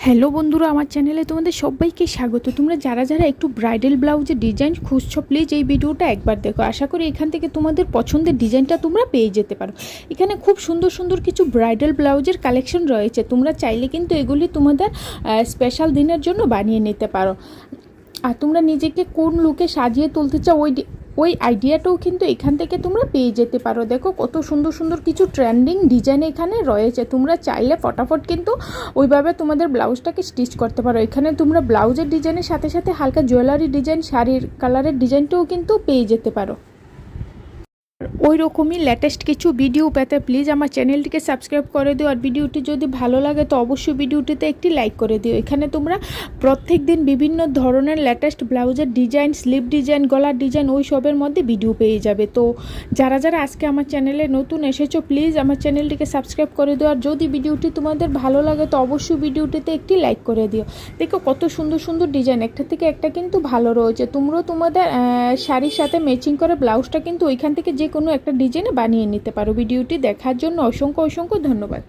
Hello বন্ধুরা, আমার চ্যানেলে তোমাদের সবাইকে স্বাগত। তোমরা যারা যারা একটু ব্রাইডাল ব্লাউজের ডিজাইন খুঁজছো, প্লিজ এই ভিডিওটা একবার দেখো। আশা করি এখান থেকে তোমাদের পছন্দের ডিজাইনটা তোমরা পেয়ে যেতে পারো। এখানে খুব সুন্দর সুন্দর কিছু ব্রাইডাল ব্লাউজের কালেকশন রয়েছে। তোমরা চাইলে কিন্তু এগুলি তোমাদের স্পেশাল দিনের জন্য বানিয়ে নিতে পারো। আর তোমরা নিজেকে কোন লুকে সাজিয়ে তুলতে চাও ওই আইডিয়াটাও কিন্তু এখান থেকে তোমরা পেয়ে যেতে পারো। দেখো কত সুন্দর সুন্দর কিছু ট্রেন্ডিং ডিজাইন এখানে রয়েছে। তোমরা চাইলে ফটাফট কিন্তু ওইভাবে তোমাদের ব্লাউজটাকে স্টিচ করতে পারো। এখানে তোমরা ব্লাউজের ডিজাইনের সাথে সাথে হালকা জুয়েলারি ডিজাইন, শাড়ির কালারের ডিজাইনটাও কিন্তু পেয়ে যেতে পারো। ওই রকমই লেটেস্ট কিছু ভিডিও পেতে প্লিজ আমার চ্যানেলটিকে সাবস্ক্রাইব করে দিও। আর ভিডিওটি যদি ভালো লাগে তো অবশ্যই ভিডিওটিতে একটি লাইক করে দিও। এখানে তোমরা প্রত্যেক দিন বিভিন্ন ধরনের লেটেস্ট ব্লাউজের ডিজাইন, স্লিভ ডিজাইন, গলার ডিজাইন ওই সবের মধ্যে ভিডিও পেয়ে যাবে। তো যারা যারা আজকে আমার চ্যানেলে নতুন এসেছো প্লিজ আমার চ্যানেলটিকে সাবস্ক্রাইব করে দিও। আর যদি ভিডিওটি তোমাদের ভালো লাগে তো অবশ্যই ভিডিওটিতে একটি লাইক করে দিও। দেখো কত সুন্দর সুন্দর ডিজাইন, একটা থেকে একটা কিন্তু ভালো রয়েছে। তোমরাও তোমাদের শাড়ির সাথে ম্যাচিং করে ব্লাউজটা কিন্তু ওইখান থেকে যে কোনো একটা ডিজাইনে বানিয়ে নিতে পারো। ভিডিওটি দেখার জন্য অসংখ্য অসংখ্য ধন্যবাদ।